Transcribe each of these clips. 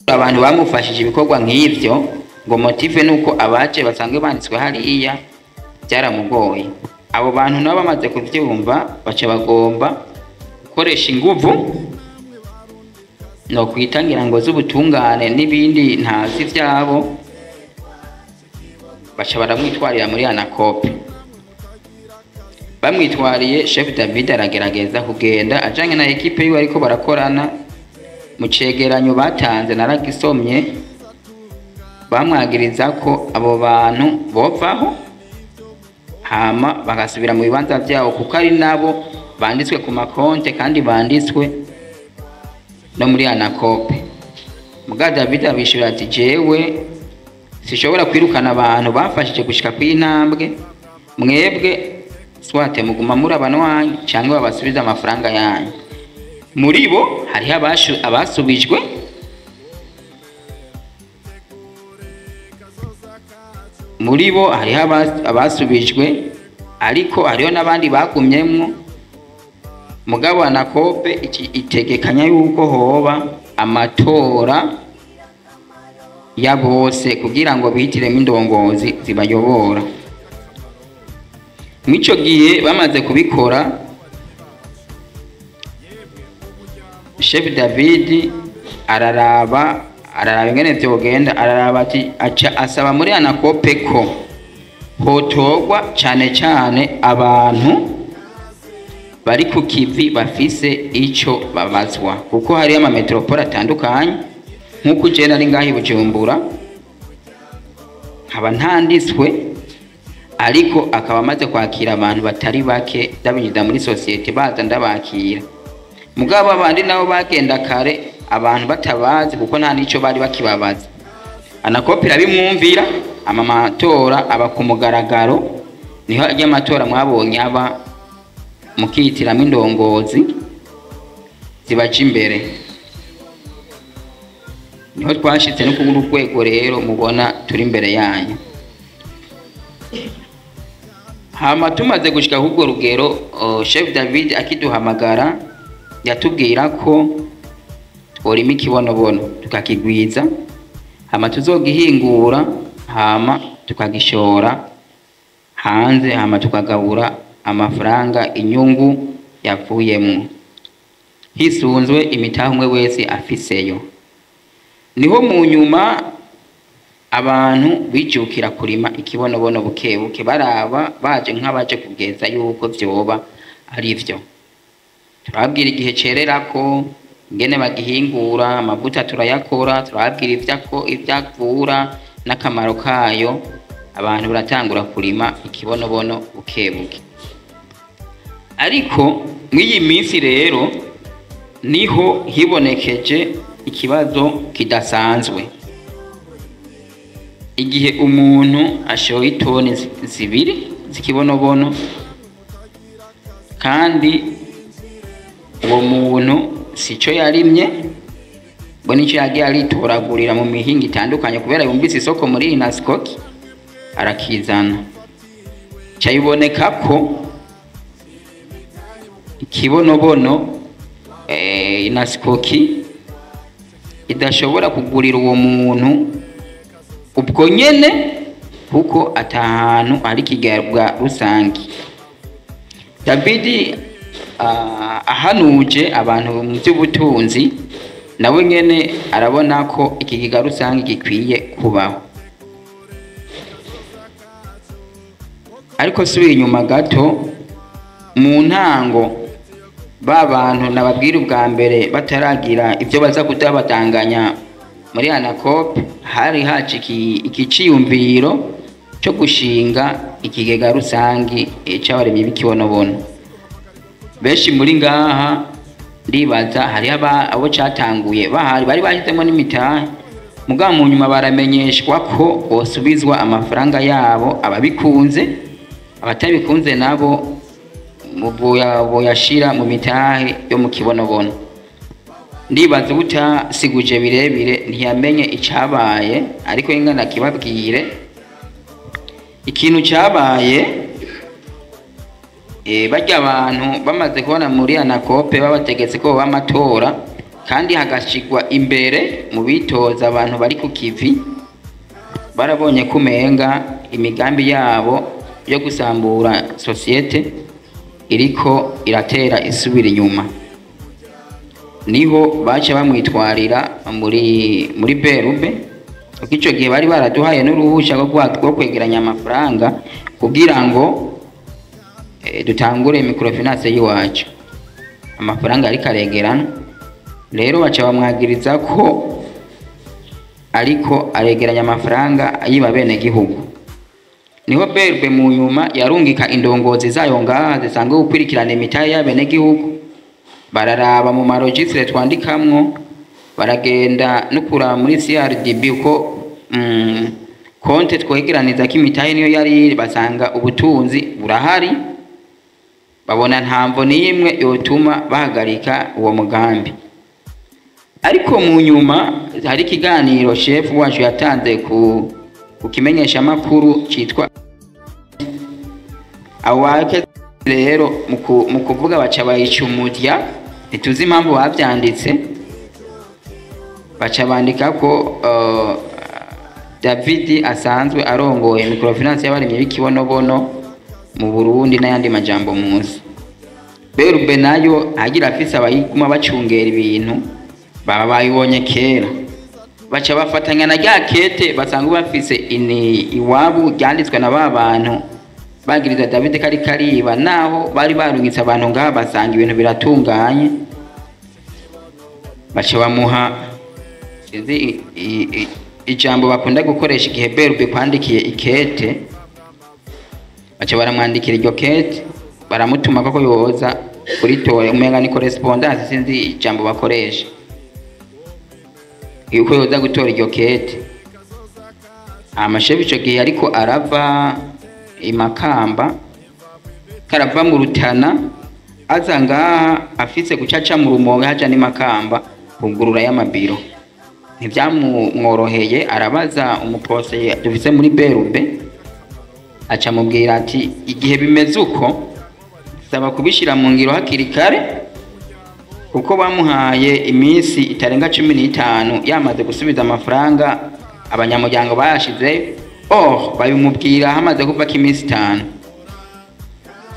abantu bamufashije ibikorwa nk'ivyo ngo motive nuko abaje basanzwe banditswe hariya byaramugoye. Abo bantu nabo bamaze kuvyumva baca bagomba gukoresha inguvu no kwitangira ngo z'ubutungane n'ibindi ntazi vyabo, baca baramwitwarira muri anakope. Bamwitwariye Chef David aragerageza kugenda ajanye na ekipe yiwe ariko barakorana mu cegeranyo batanze naragisomye, bamwagiriza ko abo bantu bovaho hama bagasubira mu bibanza vyabo kuko ari nabo banditswe ku makonte kandi banditswe no muri anakope. Muga David abishura ati jewe sishobora kwirukana abantu bafashije gushika kw'intambwe, mwebwe swate muguma muri abanwanyi cyangwa babasubiza amafaranga yanyu. Muri bo hari abasubijwe ariko hariho n'abandi bagumyemwo. Mugabo anakope itegekanya yuko hoba amatora ya bose kugira ngo bihitiremo indongozi zibayobora. Mwico gihe bamaze kubikora, Chef David araraba ingene vyogenda, araraba ati aca asaba muri anakope ko hotogwa cane abantu bari ku kivi bafise ico babazwa, kuko hari ama metropole atandukanye nkuko je nari ngahi Bujumbura nkaba ntanditswe, ariko akaba amaze kwakira abantu batari bake ndabinyuza muri societe baza ndabakira. Mugabo abandi nabo bagenda kare abantu batabazi kuko nta nico bari bakibabaza. Anakopera bimwumvira amatora aba ku mugaragaro, niho ajya amatora mwabonye aba mukihitiramo indongozi zibaje imbere. Niho twashitse no kubura urwego rero mubona turi imbere yanyu. Hama tumaze gushika k'ubwo rugero, Chef David akiduhamagara yatubwira ko tworima ikibonobono tukakigwiza, hama tuzogihingura, hama tukagishora hanze, hama tukagabura amafaranga inyungu yavuyemwo hisunzwe imitahe umwe wese afiseyo. Niho mu nyuma abantu bijukira kurima ikibonobono bukebuke, baraba baje nk'abaje kugeza yuko vyoba ari vyo. Turabwira igihe cererako, ingene bagihingura, amavuta turayakora, turabwira ivyavura n'akamaro kayo. Abantu baratangura kurima ikibonobono bukebuke. Ariko mw'iyi minsi rero niho hibonekeje ikibazo kidasanzwe. Igihe umuntu ashoye itoni zibiri zikibonobono kandi uwo muntu sico yarimye, bo nico yagiye aritoragurira mu mihinga itandukanye kubera yumvise isoko muri Inaskoki arakizana. Cyayiboneka ko ikibonobono Inaskoki idashobora kugurira uwo muntu ubwo nyene kuko atahantu ari kigarwa rusangi. David ahanuje abantu mu by'ubutunzi, nawe nyene arabona ko ikigiga rusangi gikwiye kubaho. Ariko subira inyuma gato, mu ntango babantu nababwira ubwa mbere bataragira ibyo baza kutabatanganya muri anakope, hari haje ikiciyumviro cyo gushinga ikigega rusangi cy'abaremye b'ikibonobono. Benshi muri ngaha ndibaza hari abo cyatanguye bahari bari bashyizemo n'imitahe, mugabo mu nyuma baramenyeshwa ko bosubizwa amafaranga yabo ababikunze, abatabikunze nabo boyashira mu mitahe yo mu kibonobono. Ndibaza utasiguje birebire ntiyamenye icabaye, ariko ingana kibabwire ikintu cyabaye. Bajya abantu bamaze kubona muri anakope babategetse ko bamatora, kandi hagashigwa imbere mu bitoza abantu bari ku kivi. Barabonye kumenga imigambi yabo yo gusambura societe iriko iratera isubira inyuma, niho baca bamwitwarira muri berube, kuko ico gihe bari baraduhaye n'uruhusha rwo kwegeranya amafaranga kugira ngo dutangure microfinance yiwacu. Amafaranga ariko aregerana, rero baca bamwagiriza ko ariko aregeranya amafaranga yiba bene gihugu. Niho berbe mu nyuma yarungika indongozi zayo ngaha zisanzwe gukurikirana imitahe ya bene gihugu, bararaba mu maregistre twandikamwo, baragenda no kuraba muri CRDB uko konte twegeraniza ko imitahe niyo yari, basanga ubutunzi burahari, babona ntamvo n'imwe yotuma bahagarika uwo mugambi. Ariko mu nyuma hari ikiganiro chef wacu yatanze ku kimenyesha makuru citwa awake. Rero mu kuvuga baca bayicumudya, ntituzi impamvu bavyanditse, baca bandika ko David asanzwe arongoye microfinance y'abarimyi b'ikibonobono mu Burundi n'ayandi majambo munsi. Berube nayo agira afise abayiguma bacungera ibintu, baba bayibonye kera, baca bafatanya na rya kete basanga bafise iwabo ryanditswe na bantu bagiriza David kari kariba, naho bari barungitse abantu ngaha basanga ibintu biratunganye, baca bamuha ijambo bakunda gukoresha igihe Berube kwandikiye ikete, baca baramwandikira iryo kete, baramutuma ko yoza kuri tore umenga ni correspondance, sinzi ijambo bakoresha, yuko yoza gutora iryo kete. Amashefu ico gihe ariko arava imakamba, karava mu Rutana aza ngaha afise gucaca mu Rumonge haja n'imakamba kugurura y'amabiro. Ntivyamworoheye, arabaza umuprose dufise muri Berube, aca mubwira ati igihe bimeze uko saba kubishira mu ngiro hakiri kare, kuko bamuhaye iminsi itarenga 15 yamaze gusubiza amafaranga abanyamuryango bayashize. Babimubwira hamaze kuva iminsi 5.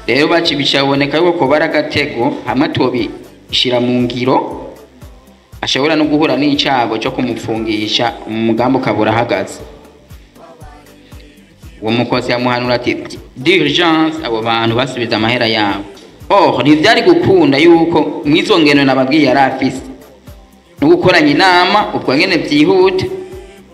Rero baci bicaboneka yuko baragatego hamwe tobishira mu ngiro, ashobora no guhura n'icago cyo kumufungisha, umugambo kabura hagaze. Uwo mukozi yamuhanura ati d'urgence abo bantu basubiza amahera yabo. Ntivyari gukunda yuko mwizongeno nababwiye yari afise no gukoranya inama ubwo nyene vyihuta.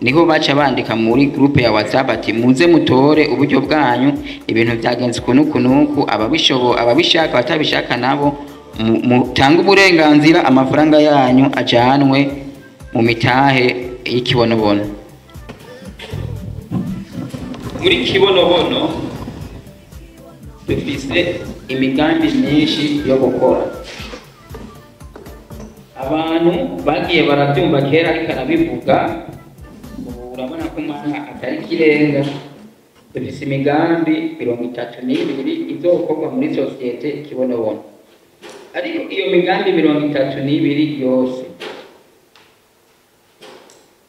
Niho baca bandika muri groupe ya WhatsApp ati muze mutore uburyo bwanyu, ibintu vyagenze kunuku, ababishaka batabishaka nabo mutanga uburenganzira, amafaranga yanyu ajanwe mu mitahe y'ikibonobono. Muri kibonobono dufise imigambi myinshi yo gukora. Abantu bagiye baravyumva kera ariko arabivuga, urabona ko umwana atari kirenga. Dufise imigambi 32 izokorwa muri societe kibonobono, ariko iyo migambi 32 yose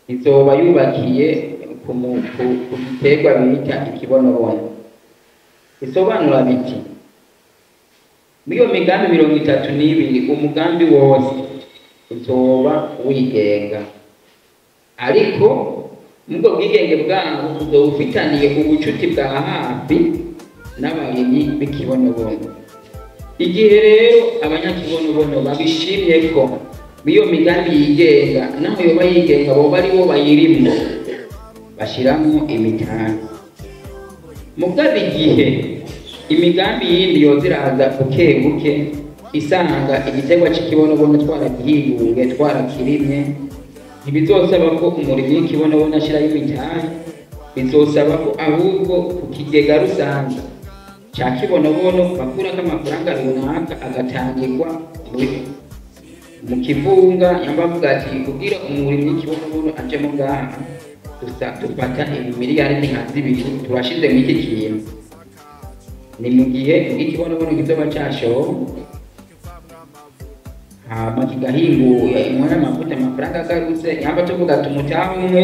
izoba yubakiye ku biterwa bita ikibonobono. Isobanura biti, iyo migambi 32 umugambi wose uzoba wigenga, ariko mubwo bwigenge bwaho uzofitaniye ubucuti bwa hafi n'abarimyi b'ikibonobono. Igihe rero abanyakibonobono babishimye ko iyo migambi yigenga, naho yoba yigenga bo bari bo bayirimwo, bashiramo imitahe. Mugabe igihe imigambi yindi yoziraza buke buke, isanga igiterwa cy'ikibonobono twaragihiyunge twarakirimye, ntibizosaba ko umurimyi w'ikibonobono ashiraho imitahe, bizosaba ko ahubwo ku kigega rusange ca kibonobono bakurako amafaranga runaka agatangirwa mu kivunga. Yambavuga ati kugira umurimyi w'ikibonobono aje mu ngaha dufata miliyari nka 2 turashize mu iki kintu. Ni mu gihe ikibonobono kizoba cashowe, hama kigahinguye imwana amavuta amafaranga agarutse yamba tuvuga tumutaha umwe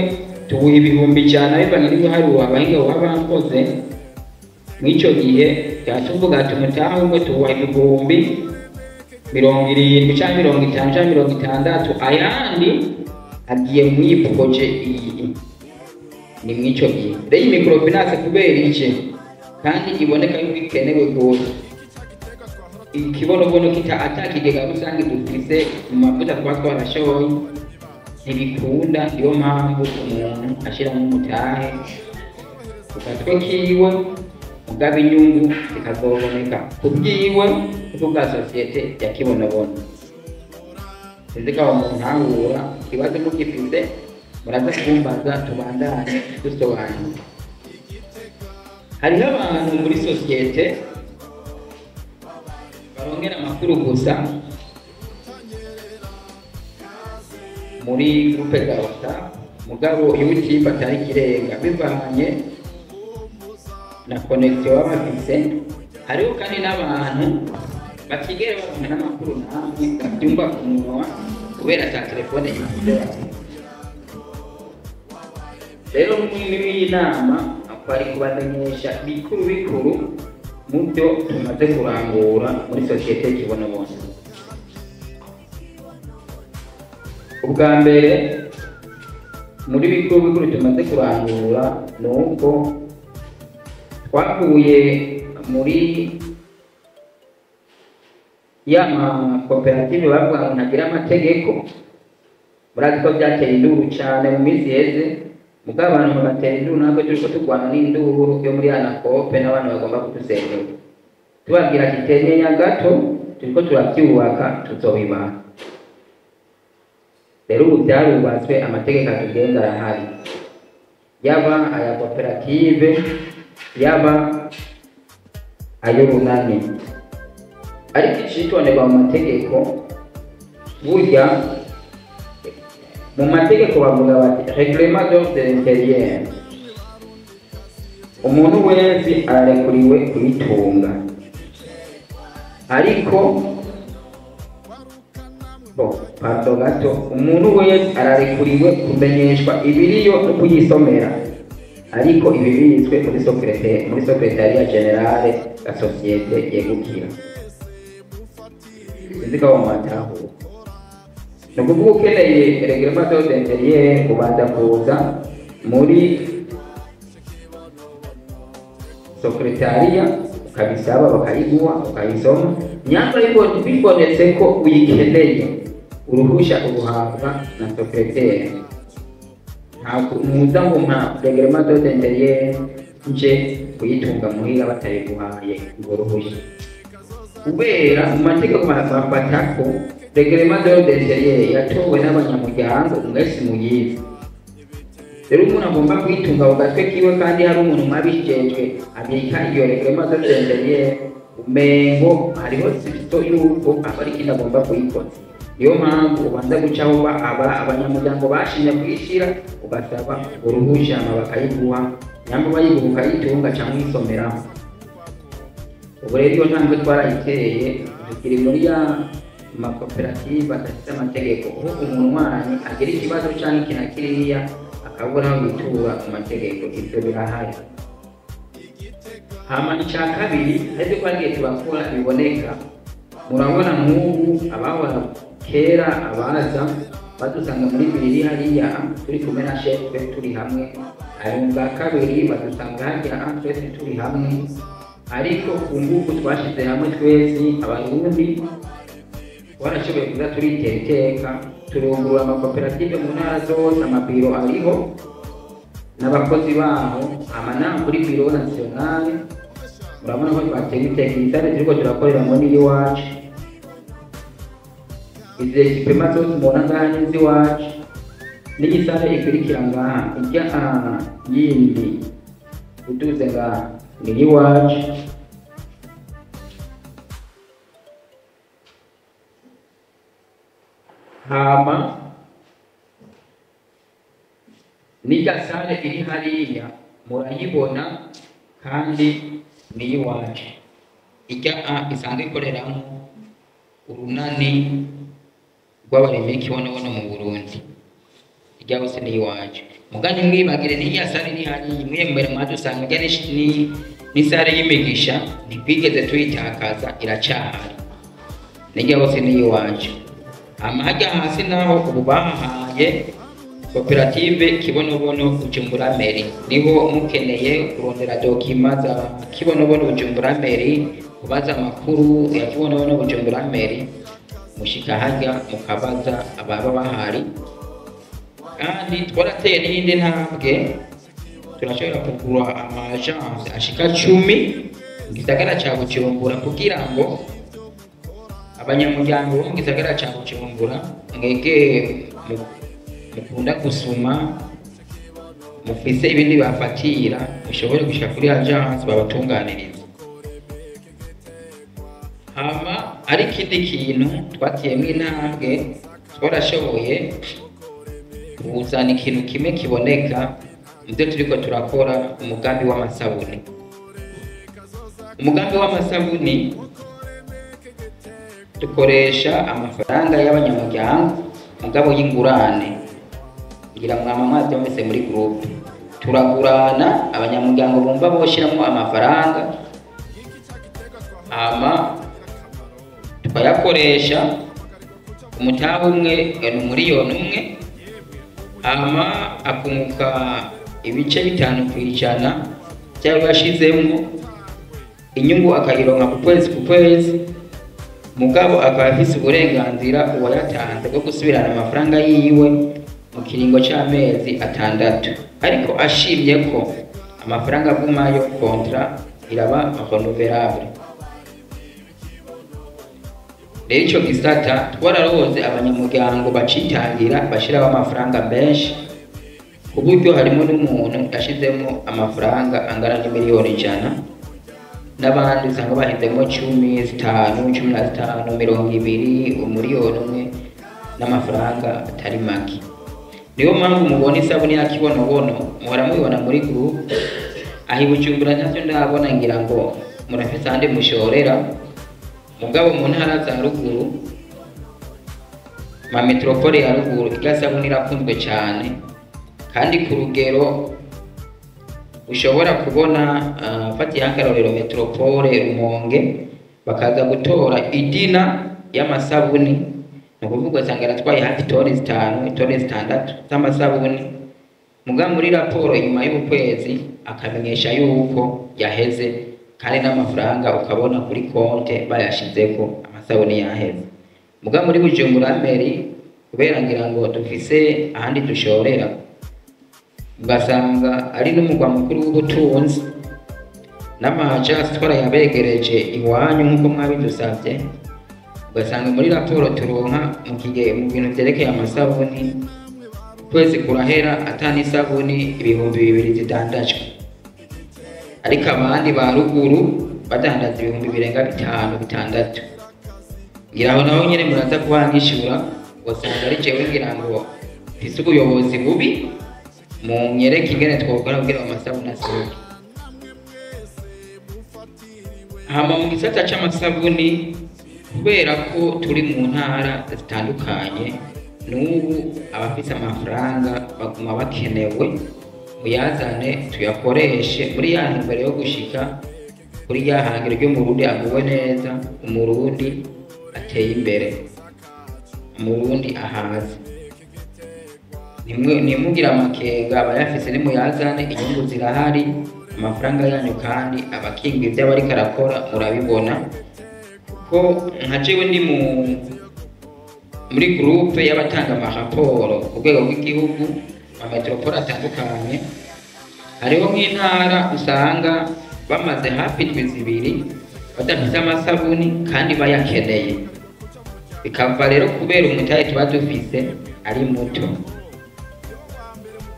tuwuha ibihumbi ijana bivanye n'ibiharuro abahinga baba bakoze mw'ico gihe cyatuvuga tumutaha umwe tuwuha ibihumbi 70 canke 50 canke 60 ayandi agiye muri proje iyi ni mw'ico gihe rero microfinance kubera iki kandi iboneka yuko ikenewe gose ikibonobono kita atakigega rusange dufise mu mavuta twarashoye ntibikunda niyo mpamvu umuntu ashira mu mutahe ukatwe kiwe mugaba inyungu ikazoboneka kubwiwe kubwa societe ya kibonobono sizika umuntu ahura kibazo mugifite muraza kumbaza tubandanye dusobanura hariho abantu muri societe barongera amakuru gusa muri groupe za WhatsApp mugabo YouTube atari kirenga bivanye na connection bafise hariho kandi n'abantu batigera babona n'amakuru namwe babyumva ku munwa kubera ta telefone y'ifite rero muri inama akwari kubamenyesha bikuru mu byo tumaze kurangura muri societe kibonobono ubwa mbere muri bikuru tumaze kurangura nuko twakuye muri ya koperative bavuga ngo ntagira amategeko murazi ko byateye induru cyane mu minsi yeze mugabo abantu batera induru ntabwo turiko turwana n'induru yo muri anakope n'abantu bagomba kudusengera tubabwira ati tenyenya gato turiko turabyubaka tuzobibaha rero ubu byarubatswe amategeko atugenga arahari yaba aya koperative yaba ay'urunani ariko icitonderwa mu mategeko burya mu mategeko bavuga bati règlement d'ordre intérieur umuntu wese ararekuriwe kuyitunga ariko pardon gato umuntu wese ararekuriwe kumenyeshwa ibiriyo no kuyisomera ariko ibibitswe muri secrétariat général ya société yegukira ndika wa mataho nukuvuga ukeneye règlement d'ordre intérieur kubanza kuza muri secrétariat ukabisaba bakayiguha ukayisoma nyamba bibonetse ko uyikeneye uruhusha uruhabwa na secrétaire ntabwo muza ngo nta règlement d'ordre intérieur nje kuyitunga muhira batayiguhaye ngo ruhusha kubera mu mategeko bafata ko règlement d'ordre intérieur yatowe n'abanyamuryango mwese muyizi rero umuntu agomba kuyitunga ku gatwe kiwe kandi hari umuntu mwabijejwe abika iyo règlement d'ordre intérieur umengo hariho sibito yuko aba ari ikintu agomba kuyikora niyo mpamvu ubanza gucaho abanyamuryango bashimye kuyishyira ugasaba uruhusha bakayiguha nyamba bayiguha ukayitunga cyangwa uyisomeraho ubu rero iyo ntambwe twarayiteye tukiri muri ya makoperative adafite amategeko aho umunywanyi agira ikibazo cyangwa ikintu kiriya akabura aho yitura mu mategeko ibyo birahari hama icya kabiri ariko twagiye turakora biboneka murabona nk'ubu abahora kera abaza badusanga muri biriri hariya turi kumwe na shefe turi hamwe ari bwa kabiri badusanga hariya twese turi hamwe ariko kunguku twashize hamwe twese abarundi warashoboye kuza turitera iteka turungurura amakoperative mu ntara zose amabiro ariho n'abakozi baho amanama kuri biro nationale murabona ko twatera iteka isare turiko turakoreramo n'iyiwacu izi ekipema zose mubona ngaha n'iziwacu n'igisare ikurikira ngaha ijya yindi uduze ngaha n'iyiwacu hama n'irya sare iri hariya murayibona kandi n'iyiwacu ijya isanzwe ikoreramo urunani rw'abarimyi kibonobono mu Burundi irya hose ni iwacu mugani mwibagire niya sare ni hari imwe mbere mwadusanga rya ni sare y'imigisha ntibigeze tuyitakaza iracahari nirya hose ni iwacu hajya hasi naho ubu bahaye koperative kibonobono Bujumbura Meri niho mukeneye kurondera dokima za kibonobono Bujumbura Meri kubaza amakuru ya kibonobono Bujumbura Meri mushika hajya mukabaza ababa bahari kandi twarateye n'indi ntambwe turashobora kugura amagence ashika 10 mu gisagara ca Bujumbura kugira ngo abanyamuryango mu gisagara ca Bujumbura mwege mukunda gusuma mufise ibindi bafatira mushobore gushika kuri agence babatunganiriza hama ari kindi kintu twatiyemwe intambwe twarashoboye kuzana ikintu kimwe kiboneka nibyo turiko turakora umugambi w'amasabuni dukoresha amafaranga y'abanyamuryango mugabo y'ingurane kugira mwama mwavyomese muri groupe turagurana abanyamuryango bumva boshiramo amafaranga ama tukayakoresha umutahe umwe ni miliyoni umwe ama akunguka ibice 5% cyangwa yashizemo inyungu akayironka ku kwezi mugabo akaba afise uburenganzira uwayatanze bwo gusubirana amafaranga yiwe mu kiringo c'amezi 6 ariko ashimye ko amafaranga agumayo contrat iraba renouvelable. Rero ico gisata twararoze abanyamuryango bacitangira bashiraho amafaranga menshi ku buryo harimo n'umuntu yashizemo amafaranga angana n'imiliyoni 100 n'abandi usanga bahizemo 10, 5, 15, 20, umiliyoni umwe n'amafaranga atari make. Niyo mpamvu mubona isabuni ya kibonobono muhora mubibona muri group ahi Bujumbura ntacyo ndabona ngira ngo murafise ande mushorera mugabo mu ntara za ruguru ma metropole ya ruguru igasabuni irakunzwe cyane kandi ku rugero ushobora kubona fati y'akarorero metropole Rumonge bakaza gutora idina y'amasabuni no kuvuga sangara twaye hafi toni 5 toni 6 z'amasabuni muga muri raporo inyuma y'ukwezi akamenyesha yuko yaheze kandi n'amafaranga ukabona kuri konte bayashizeko amasabuni yaheze muga muri Bujumbura Meri kubera ngira ngo dufise ahandi dushorera ugasanga ari n'umugwa mukuru w'ubutunzi n'amahajasi twarayabegereje iwanyu nk'uko mwabidusavye ugasanga muri raporo turonka mu bintu vyerekeye amasabuni kwezi kurahera atani isabuni 2,000 zidandajwe ariko abandi ba ruguru badandaza 5,000 birenga 5-6 ngira aho naho nyene muraza kuhangishura ugasanga ari jewe ngira ngo mfise ubuyobozi bubi mu nyereka ingene twokora kugira amasabuni asohoke. Hama mu gisata c'amasabuni kubera ko turi mu ntara zitandukanye n'ubu abafise amafaranga baguma bakenewe muyazane tuyakoreshe muri ya ntumbero yo gushika kuri ya hangiro ry'umurundi aguwe neza, umurundi ateye imbere, umurundi ahaze. Nimugira amakenga abayafise nimuyazane inyungu zirahari amafaranga yanyu kandi abakinga ivyo bari karakora murabibona ko nka jewe ndi muri groupe y'abatanga amaraporo ku rwego rw'igihugu mu metropole atandukanye hariho nk'intara usanga bamaze hafi 2 badafite amasabuni kandi bayakeneye bikava rero kubera umutahe tuba dufise ari muto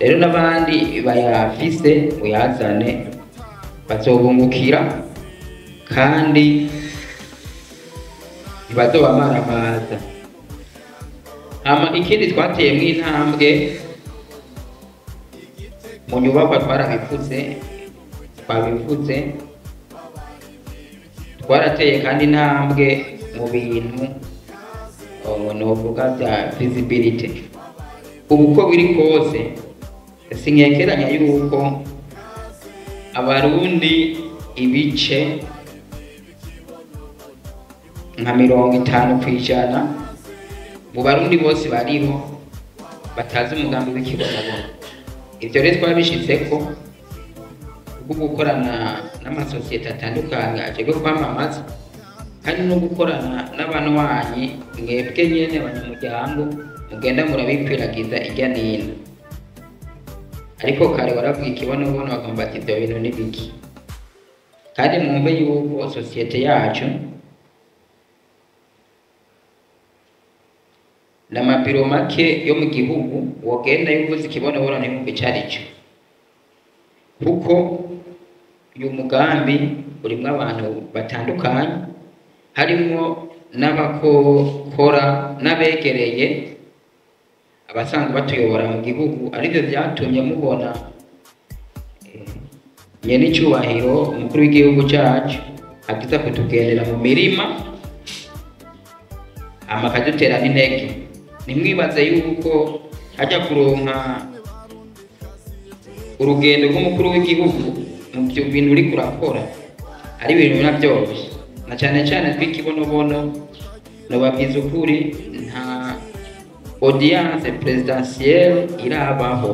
rero n'abandi bayafise uyazane bazobungukira kandi ntibazobamarabaza. Hama ikindi twateyemwo intambwe mu nyubakwa twabivuze twarateye kandi intambwe mu bintu novuga bya visibility. Ubu uko biri kose sinkekeranya yuko abarundi ibice nka 50% mu barundi bose bariho batazi umugambi w'ikibonabona. Ibyo rero twabishitseko bwo gukorana n'amasosiyete atandukanye aje kwamamaza, kandi no gukorana n'abantu wanyu mwebwe nyene abanyamuryango mugenda murabikwiragiza irya nino. Ariko kare waravuga ikibonobono bagomba ati ibyo bintu n'ibiki, kandi mwumve yuko sosiyete yacu n'amabiro make yo mu gihugu wogenda yuvuze ikibonobono ntiyumve icarico, kuko uyu mugambi urimwo abantu batandukanye, harimwo n'abakora n'abegereye abasanzwe batuyobora mu gihugu. Arivyo vyatumye mubona nyene icubahiro umukuru w'igihugu cacu agiza kutugendera mu mirima amakadutera n'intege. Nimwibaze yuko ajya kuronka urugendo rw'umukuru w'igihugu mu byo bintu uri kurakora ari ibintu byoroshye, na cyane cyane twikibonobono nobabwiza ukuri nta audience presidentielle irabaho,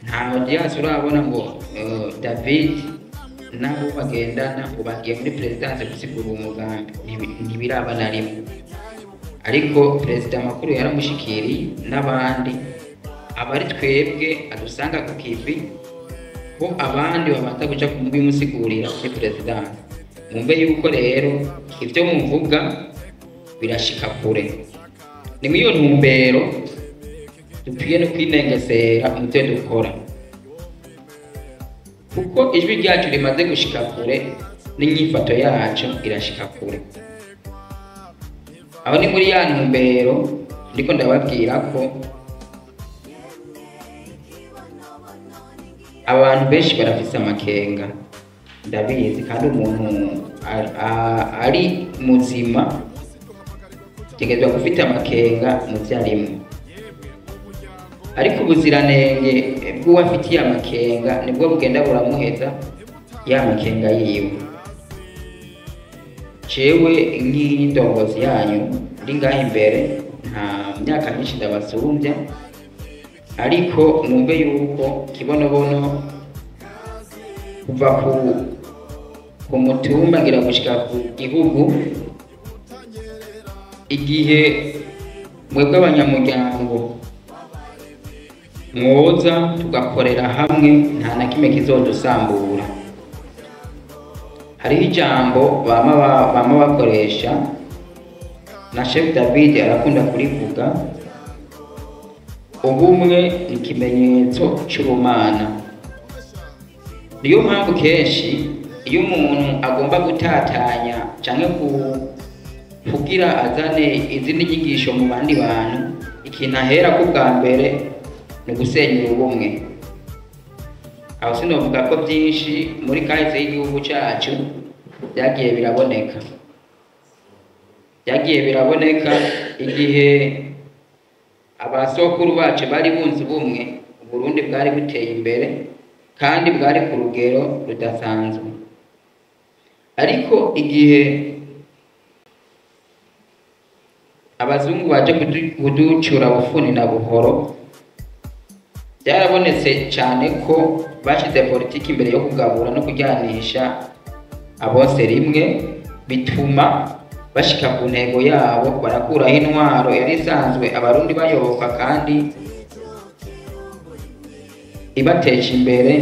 nta audience urabona ngo David nabo bagendana ubagiye muri presidence gusigura umugambi, ntibiraba na rimwe. Ariko perezida makuru yaramushikiriye n'abandi abari twebwe adusanga ku kivi ko abandi babanza guca kumubimusigurira kuri presidence. Mumbe yuko rero ivyo muvuga birashika kure. Ni mwiyo ntumbero dukwiye no kwinengesera mu byo dukora, kuko ijwi ryacu rimaze gushika kure n'inyifato yacu irashika kure. Aho ni muri ya ntumbero ndiko ndababwira ko abantu benshi barafise amakenga, ndabizi, kandi umuntu ari muzima tegezwa gufite amakenga mu vyarimwe. Ariko ubuziranenge bw'uwafitiye amakenga nibwo bugenda buramuheza ya makenga yiwe. Jewe nk'indongozi yanyu ndi ngaho imbere nta myaka myinshi ndabasumbya, ariko numve yuko kibonobono kuva ku mutumba ngira gushika ku gihugu, igihe mwebwe abanyamuryango mwoza tugakorera hamwe nta na kimwe kizodusambura. Hariho ijambo bama bakoresha na Chef David arakunda kurivuga, ubumwe ni ikimenyetso c'ubumana. Niyo mpamvu kenshi iyo umuntu agomba gutatanya canke kugira azane izindi nyigisho mu bandi bantu, ikintu ahera ko bwa mbere ni gusenyera ubumwe. Aho sinovuga ko byinshi muri kahise y'igihugu cyacu byagiye biraboneka igihe abasokuru bacu bari bunze ubumwe, Burundi bwari buteye imbere kandi bwari ku rugero rudasanzwe. Ariko igihe abazungu baje kuducura bufuni na buhoro, byarabonetse cyane ko bashize politiki imbere yo kugabura no kujyanisha abose rimwe, bituma bashika ku ntego yabo, barakuraho intwaro yari isanzwe abarundi bayoboka kandi ibateje imbere.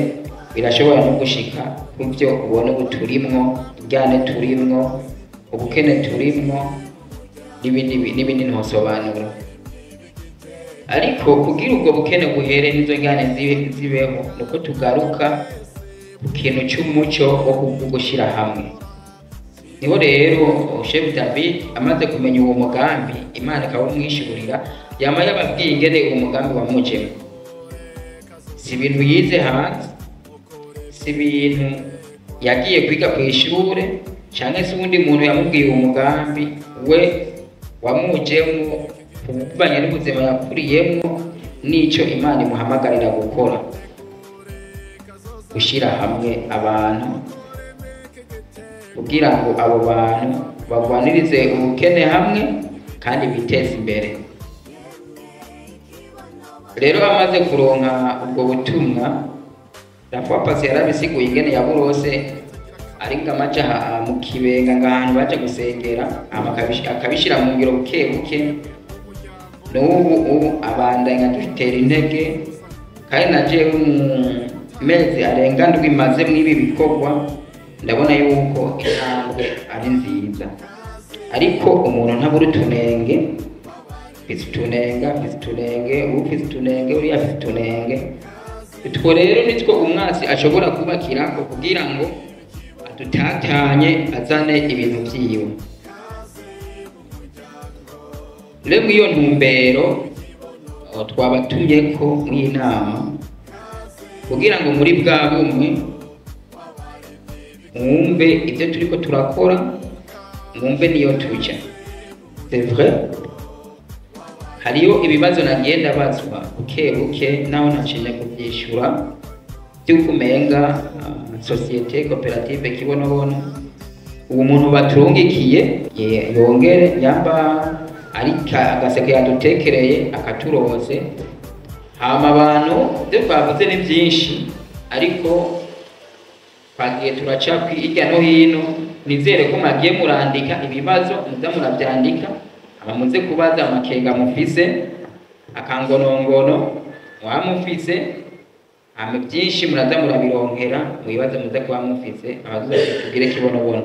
Birashobora no gushika kubyo ubona ubu turimwo, iryane turimwo, ubukene turimwo n'ibindi ntosobanura. Ariko kugira ubwo bukene buhere n'izo njyane zibeho, nuko tugaruka ku kintu cy'umuco wo gushyira hamwe. Niho rero Chef David amaze kumenya uwo mugambi, Imana ikawumwishurira, yama yababwiye ingene uwo mugambi wamujemo. Si ibintu yize hanze, si ibintu yagiye kwiga ku ishure, cyangwa se undi muntu yamubwiye uwo mugambi. We wamujemwo kubanye n'ubuzima yakuriyemwo n'ico Imana imuhamagarira gukora, gushyira hamwe abantu kugira ngo abo bantu bagwanirize ubukene hamwe kandi biteze imbere. Rero amaze kuronka ubwo butumwa, Rafa Pasi yarabisiguye ingene yaburose ariko amaja mu Kibenga ngahantu baje gusengera akabishira mu ngiro buke buke. N'ubu abandanya dutera intege kandi naje mu mezi arenga ndwi maze mw'ibi bikorwa ndabona yuko intambwe ari nziza, ariko umuntu ntabura utunenge, utunenge uriya utunenge. Utwo rero nitwo umwasi ashobora kubakirako kugira ngo adutatanye azane ibintu vyiwe. Rero mw'iyo ntumbero twabatumyeko mw'inama kugira ngo muri bwa bumwe mwumve ibyo turiko turakora, mwumve niyo tuja. C'est vrai, hariyo ibibazo nagiye ndabazwa buke buke naho ntaciye kubyishura by'uko umenga societe cooperative Kibonobono uwo muntu baturungikiye yongere yamba ariko agaseke yadutekereye akaturoze. Hama abantu byo twavuze ni byinshi, ariko twagiye turaca hirya no hino. Nizere ko mwagiye murandika ibibazo, muza murabyandika, muze kubaza amakenga mufise, akangonongono mwamufise, byinshi muraza murabironkera mu bibazo muze kuba mufise, abazuza tugire Kibonobono.